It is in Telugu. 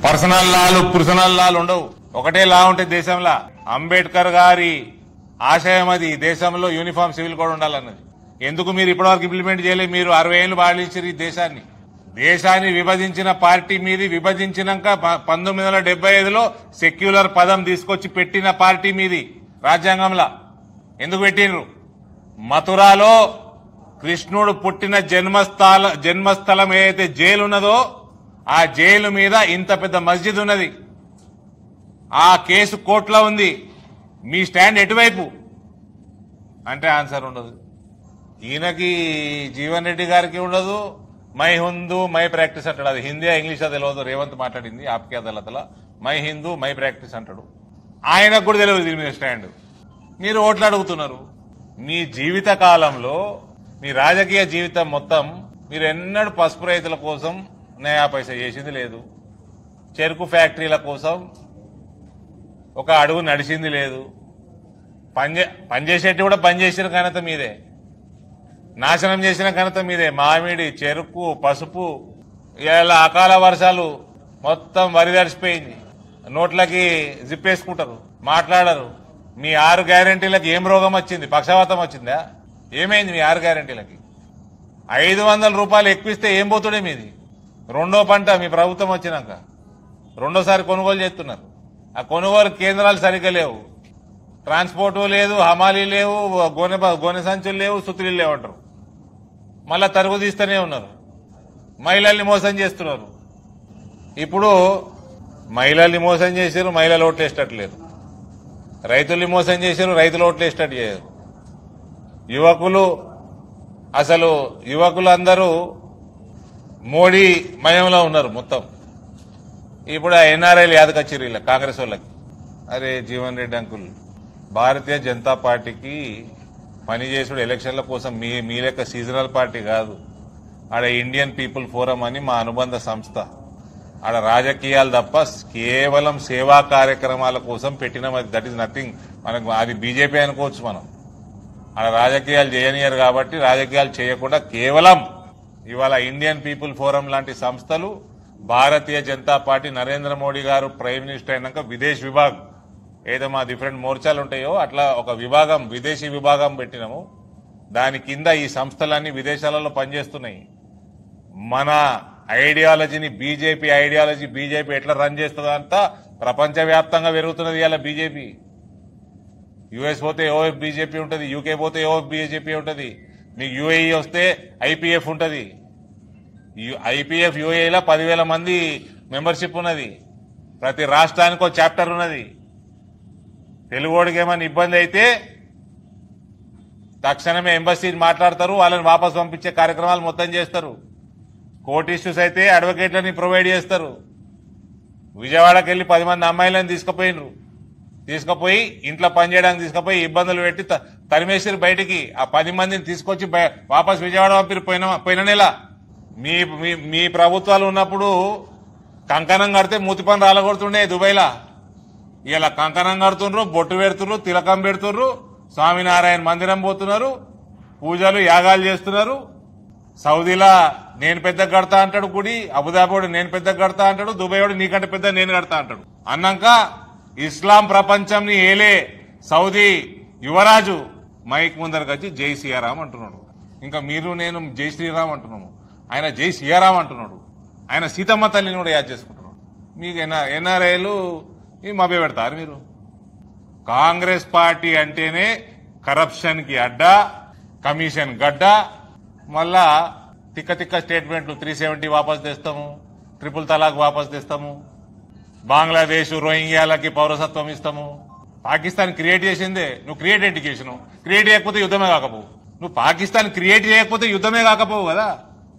పర్సనల్ లాలు ఉండవు. ఒకటే లా ఉంటే దేశంలో. అంబేద్కర్ గారి ఆశయం అది దేశంలో యూనిఫామ్ సివిల్ కోడ్ ఉండాలన్నది. ఎందుకు మీరు ఇప్పటివరకు ఇంప్లిమెంట్ చేయలేదు? మీరు 60 ఏళ్లు పాలించారు ఈ దేశాన్ని విభజించిన పార్టీ మీది. విభజించినాక 1975లో సెక్యులర్ పదం తీసుకొచ్చి పెట్టిన పార్టీ మీది రాజ్యాంగంలో. ఎందుకు పెట్టినరు? మథురాలో కృష్ణుడు పుట్టిన జన్మస్థలం ఏదైతే జైలు ఉన్నదో ఆ జైలు మీద ఇంత పెద్ద మస్జిద్ ఉన్నది. ఆ కేసు కోర్టులో ఉంది. మీ స్టాండ్ ఎటువైపు అంటే ఆన్సర్ ఉండదు. ఈయనకి జీవన్ రెడ్డి గారికి ఉండదు. మై హిందూ మై ప్రాక్టీస్ అంటాడు. అది హిందీ ఇంగ్లీష్ అది తెలియదు. రేవంత్ మాట్లాడింది ఆప్కే అదాలతలో. మై హిందూ మై ప్రాక్టీస్ అంటాడు. ఆయనకు కూడా తెలియదు దీని మీద స్టాండ్. మీరు ఓట్లు అడుగుతున్నారు. మీ జీవిత కాలంలో మీ రాజకీయ జీవితం మొత్తం మీరు ఎన్నడూ పసుపు రైతుల కోసం నయా పైసా చేసింది లేదు. చెరుకు ఫ్యాక్టరీల కోసం ఒక అడుగు నడిచింది లేదు. పనిచేసేట్టు కూడా పనిచేసిన ఘనత మీదే. నాశనం చేసిన ఘనత మీదే. మామిడి, చెరుకు, పసుపు, ఇలా అకాల వర్షాలు మొత్తం వరి తడిసిపోయింది. నోట్లకి జిప్పేసుకుంటారు, మాట్లాడరు. మీ 6 గ్యారెంటీలకు ఏం రోగం వచ్చింది? పక్షవాతం వచ్చిందా? ఏమైంది మీ 6 గ్యారెంటీలకి? 500 రూపాయలు ఎక్కువిస్తే ఏం పోతుడే మీది? రెండో పంట మీ ప్రభుత్వం వచ్చినాక రెండోసారి కొనుగోలు చేస్తున్నారు. ఆ కొనుగోలు కేంద్రాలు సరిగ్గా లేవు. ట్రాన్స్పోర్ట్ లేదు, హమాలీ లేవు, గోనె సంచులు లేవు, సుత్రీలు లేవు అంటారు. మళ్ళా తరుగు తీస్తూనే ఉన్నారు. మహిళల్ని మోసం చేస్తున్నారు. ఇప్పుడు మహిళల్ని మోసం చేశారు, మహిళలు ఓట్లు వేసేటట్లేరు. రైతుల్ని మోసం చేశారు, రైతులు ఓట్లు వేసేటట్టు చేయరు. యువకులందరూ మోడీ మయంలో ఉన్నారు మొత్తం. ఇప్పుడు ఆ ఎన్ఆర్ఐలు యాదకొచ్చిర్రు ఇలా కాంగ్రెస్ వాళ్ళకి. అరే జీవన్ రెడ్డి అంకుల్, భారతీయ జనతా పార్టీకి పనిచేసుడు ఎలక్షన్ల కోసం మీ లెక్క సీజనల్ పార్టీ కాదు. ఆడ ఇండియన్ పీపుల్ ఫోరం అని మా అనుబంధ సంస్థ. ఆడ రాజకీయాలు తప్ప కేవలం సేవా కార్యక్రమాల కోసం పెట్టినది. That is nothing. మనకు అది బీజేపీ అనుకోవచ్చు మనం. ఆడ రాజకీయాలు చేయనియరు కాబట్టి రాజకీయాలు చేయకుండా కేవలం ఇవాళ ఇండియన్ పీపుల్ ఫోరం లాంటి సంస్థలు, భారతీయ జనతా పార్టీ, నరేంద్ర మోడీ గారు ప్రైమ్ మినిస్టర్ అయినాక విదేశ్ విభాగ్ ఏదో మా డిఫరెంట్ మోర్చాలు ఉంటాయో అట్లా ఒక విభాగం, విదేశీ విభాగం పెట్టినాము. దాని కింద ఈ సంస్థలన్నీ విదేశాలలో పనిచేస్తున్నాయి. మన ఐడియాలజీని బీజేపీ ఎట్లా రన్ చేస్తుందో అంతా ప్రపంచవ్యాప్తంగా పెరుగుతున్నది ఇవాళ బీజేపీ. యుఎస్ పోతే ఓఎఫ్ బీజేపీ ఉంటుంది, యూకే పోతే ఓఎఫ్ బీజేపీ ఉంటుంది, మీకు యూఏఈ వస్తే ఐపీఎఫ్ ఉంటుంది. ఐపీఎఫ్ యూఏఈలో 10,000 మంది మెంబర్షిప్ ఉన్నది. ప్రతి రాష్ట్రానికి ఒక చాప్టర్ ఉన్నది. తెలుగోడికి ఏమైనా ఇబ్బంది అయితే తక్షణమే ఎంబసీ మాట్లాడతారు, వాళ్ళని వాపసు పంపించే కార్యక్రమాలు మొత్తం చేస్తారు. కోర్టు ఇష్యూస్ అయితే అడ్వకేట్లని ప్రొవైడ్ చేస్తారు. విజయవాడకి వెళ్లి 10 మంది అమ్మాయిలను తీసుకుపోయి ఇంట్లో పనిచేయడానికి తీసుకుపోయి ఇబ్బందులు పెట్టి తరిమేసారు బయటికి. ఆ 10 మందిని తీసుకొచ్చి వాపసు విజయవాడ పంపిరు. పోయిన నెల మీ ప్రభుత్వాలు ఉన్నప్పుడు కంకణం కడితే మూతి పని రాలగొడుతుండే దుబాయ్లా. ఇలా కంకణం కడుతున్నారు, బొట్టు పెడుతున్నారు, తిలకం పెడుతున్నారు, స్వామినారాయణ మందిరం పోతున్నారు, పూజలు యాగాలు చేస్తున్నారు. సౌదీలా నేను పెద్ద కడతా అంటాడు గుడి, అబుదాబోడు నేను పెద్ద కడతా అంటాడు, దుబాయోడు నీకంటే పెద్ద నేను కడతా అంటాడు. అన్నాక ఇస్లాం ప్రపంచంని ఏలే సౌదీ యువరాజు మైక్ ముందరకు వచ్చి జై సియారాం అంటున్నాడు. ఇంకా మీరు నేను జై శ్రీరామ్ అంటున్నాము, ఆయన జై సియారాం అంటున్నాడు. ఆయన సీతమ్మ తల్లిని కూడా యాద్ చేసుకుంటున్నాడు. మీకు ఎన్ఆర్ఐలు మభ్య పెడతారు మీరు. కాంగ్రెస్ పార్టీ అంటేనే కరప్షన్ కి అడ్డా, కమిషన్ గడ్డ. మళ్ళా తిక్క స్టేట్మెంట్లు 370 వాపసు తెస్తాము, 3 తలాక్ వాపసు తెస్తాము, బంగ్లాదేశ్ రోహింగ్యాలకి పౌరసత్వం ఇస్తాము. పాకిస్తాన్ క్రియేట్ చేసిందే నువ్వు. క్రియేట్ చేయకపోతే యుద్ధమే కాకపోవు. నువ్వు పాకిస్తాన్ క్రియేట్ చేయకపోతే యుద్ధమే కాకపోవు కదా.